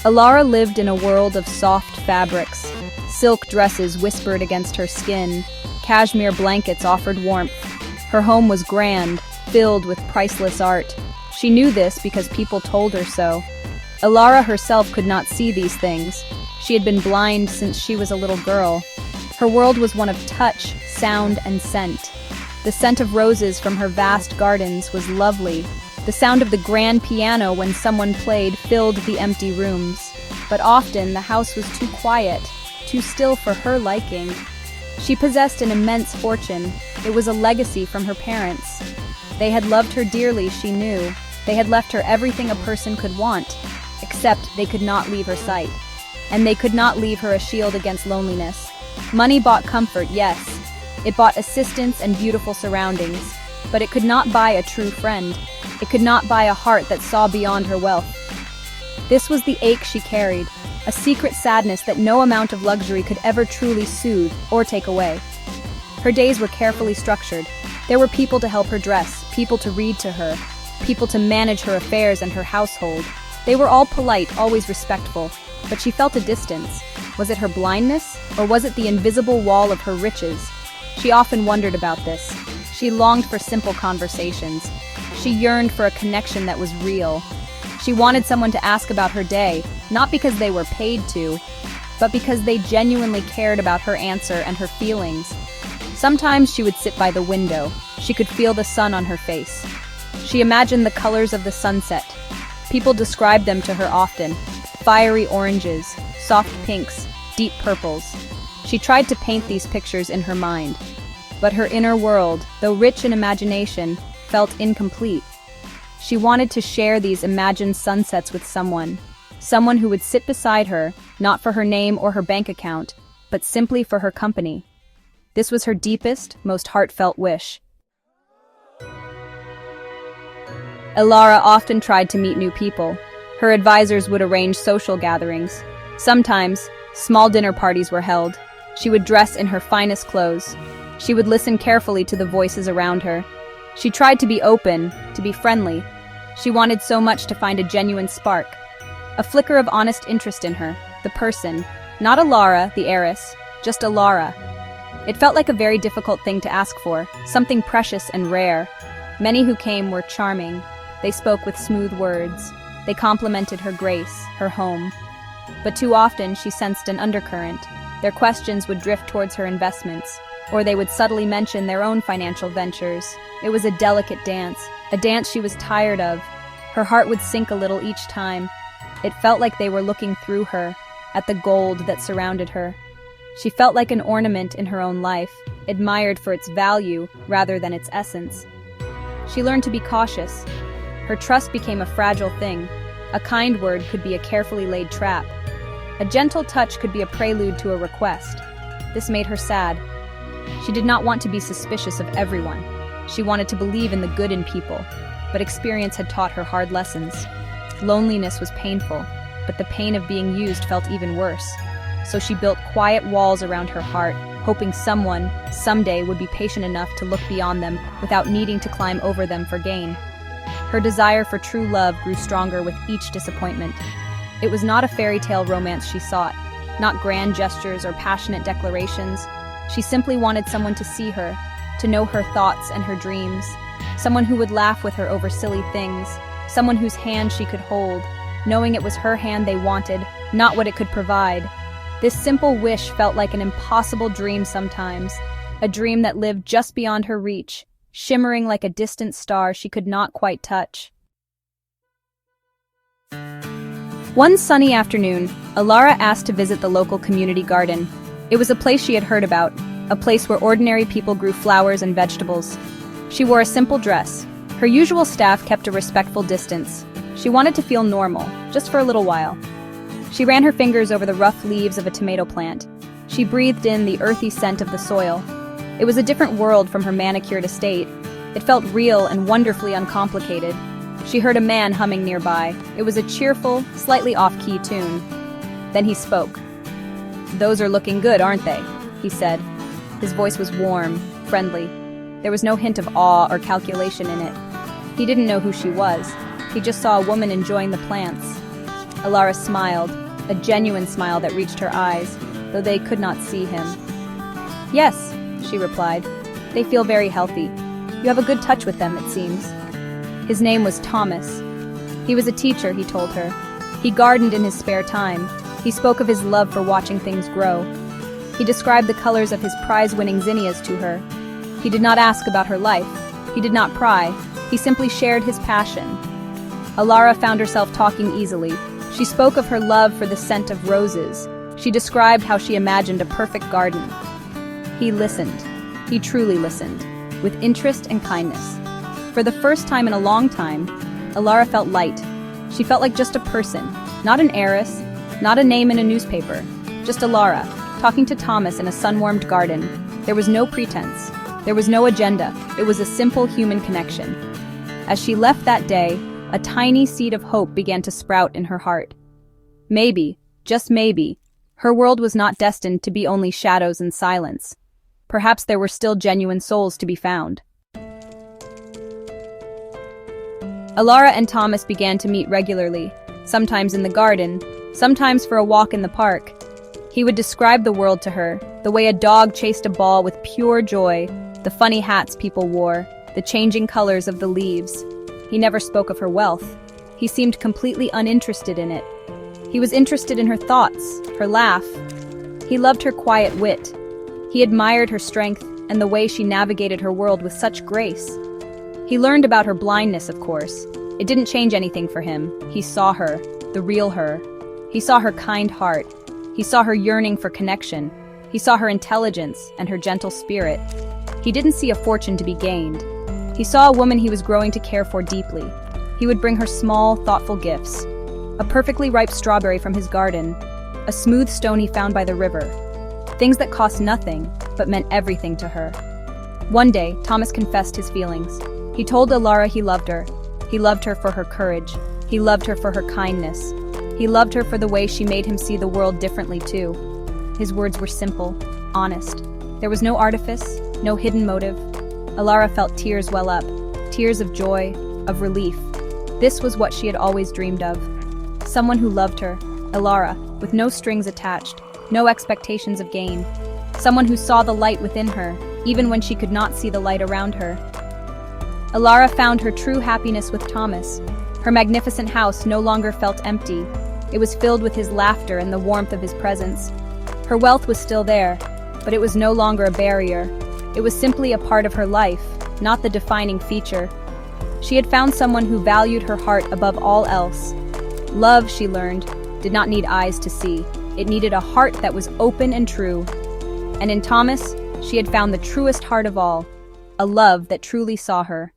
Alara lived in a world of soft fabrics. Silk dresses whispered against her skin. Cashmere blankets offered warmth. Her home was grand, filled with priceless art. She knew this because people told her so. Alara herself could not see these things. She had been blind since she was a little girl. Her world was one of touch, sound, and scent. The scent of roses from her vast gardens was lovely. The sound of the grand piano when someone played filled the empty rooms. But often the house was too quiet, too still for her liking. She possessed an immense fortune. It was a legacy from her parents. They had loved her dearly, she knew. They had left her everything a person could want, except they could not leave her sight. And they could not leave her a shield against loneliness. Money bought comfort, yes. It bought assistance and beautiful surroundings. But it could not buy a true friend. It could not buy a heart that saw beyond her wealth. This was the ache she carried, a secret sadness that no amount of luxury could ever truly soothe or take away. Her days were carefully structured. There were people to help her dress, people to read to her, people to manage her affairs and her household. They were all polite, always respectful, but she felt a distance. Was it her blindness, or was it the invisible wall of her riches? She often wondered about this. She longed for simple conversations. She yearned for a connection that was real. She wanted someone to ask about her day, not because they were paid to, but because they genuinely cared about her answer and her feelings. Sometimes she would sit by the window. She could feel the sun on her face. She imagined the colors of the sunset. People described them to her often. Fiery oranges, soft pinks, deep purples. She tried to paint these pictures in her mind. But her inner world, though rich in imagination, felt incomplete. She wanted to share these imagined sunsets with someone who would sit beside her, not for her name or her bank account, but simply for her company. This was her deepest, most heartfelt wish. Alara often tried to meet new people. Her advisors would arrange social gatherings. Sometimes, small dinner parties were held. She would dress in her finest clothes. She would listen carefully to the voices around her. She tried to be open, to be friendly. She wanted so much to find a genuine spark. A flicker of honest interest in her, the person. Not Alara, the heiress, just Alara. It felt like a very difficult thing to ask for, something precious and rare. Many who came were charming. They spoke with smooth words. They complimented her grace, her home. But too often she sensed an undercurrent. Their questions would drift towards her investments, or they would subtly mention their own financial ventures. It was a delicate dance, a dance she was tired of. Her heart would sink a little each time. It felt like they were looking through her, at the gold that surrounded her. She felt like an ornament in her own life, admired for its value rather than its essence. She learned to be cautious. Her trust became a fragile thing. A kind word could be a carefully laid trap. A gentle touch could be a prelude to a request. This made her sad. She did not want to be suspicious of everyone. She wanted to believe in the good in people, but experience had taught her hard lessons. Loneliness was painful, but the pain of being used felt even worse. So she built quiet walls around her heart, hoping someone, someday, would be patient enough to look beyond them without needing to climb over them for gain. Her desire for true love grew stronger with each disappointment. It was not a fairy tale romance she sought, not grand gestures or passionate declarations. She simply wanted someone to see her, to know her thoughts and her dreams, someone who would laugh with her over silly things, someone whose hand she could hold, knowing it was her hand they wanted, not what it could provide. This simple wish felt like an impossible dream sometimes, a dream that lived just beyond her reach, shimmering like a distant star she could not quite touch. One sunny afternoon, Alara asked to visit the local community garden. It was a place she had heard about, a place where ordinary people grew flowers and vegetables. She wore a simple dress. Her usual staff kept a respectful distance. She wanted to feel normal, just for a little while. She ran her fingers over the rough leaves of a tomato plant. She breathed in the earthy scent of the soil. It was a different world from her manicured estate. It felt real and wonderfully uncomplicated. She heard a man humming nearby. It was a cheerful, slightly off-key tune. Then he spoke. "Those are looking good, aren't they?" he said. His voice was warm, friendly. There was no hint of awe or calculation in it. He didn't know who she was. He just saw a woman enjoying the plants. Alara smiled, a genuine smile that reached her eyes, though they could not see him. "Yes," she replied. "They feel very healthy. You have a good touch with them, it seems." His name was Thomas. He was a teacher, he told her. He gardened in his spare time. He spoke of his love for watching things grow. He described the colors of his prize-winning zinnias to her. He did not ask about her life. He did not pry. He simply shared his passion. Alara found herself talking easily. She spoke of her love for the scent of roses. She described how she imagined a perfect garden. He listened. He truly listened, with interest and kindness. For the first time in a long time, Alara felt light. She felt like just a person, not an heiress, not a name in a newspaper, just Alara, talking to Thomas in a sun-warmed garden. There was no pretense. There was no agenda. It was a simple human connection. As she left that day, a tiny seed of hope began to sprout in her heart. Maybe, just maybe, her world was not destined to be only shadows and silence. Perhaps there were still genuine souls to be found. Alara and Thomas began to meet regularly, sometimes in the garden, sometimes for a walk in the park. He would describe the world to her, the way a dog chased a ball with pure joy, the funny hats people wore, the changing colors of the leaves. He never spoke of her wealth. He seemed completely uninterested in it. He was interested in her thoughts, her laugh. He loved her quiet wit. He admired her strength and the way she navigated her world with such grace. He learned about her blindness, of course. It didn't change anything for him. He saw her, the real her. He saw her kind heart. He saw her yearning for connection. He saw her intelligence and her gentle spirit. He didn't see a fortune to be gained. He saw a woman he was growing to care for deeply. He would bring her small, thoughtful gifts. A perfectly ripe strawberry from his garden. A smooth stone he found by the river. Things that cost nothing, but meant everything to her. One day, Thomas confessed his feelings. He told Alara he loved her. He loved her for her courage. He loved her for her kindness. He loved her for the way she made him see the world differently too. His words were simple, honest. There was no artifice, no hidden motive. Alara felt tears well up, tears of joy, of relief. This was what she had always dreamed of. Someone who loved her, Alara, with no strings attached, no expectations of gain. Someone who saw the light within her, even when she could not see the light around her. Alara found her true happiness with Thomas. Her magnificent house no longer felt empty. It was filled with his laughter and the warmth of his presence. Her wealth was still there, but it was no longer a barrier. It was simply a part of her life, not the defining feature. She had found someone who valued her heart above all else. Love, she learned, did not need eyes to see. It needed a heart that was open and true. And in Thomas, she had found the truest heart of all, a love that truly saw her.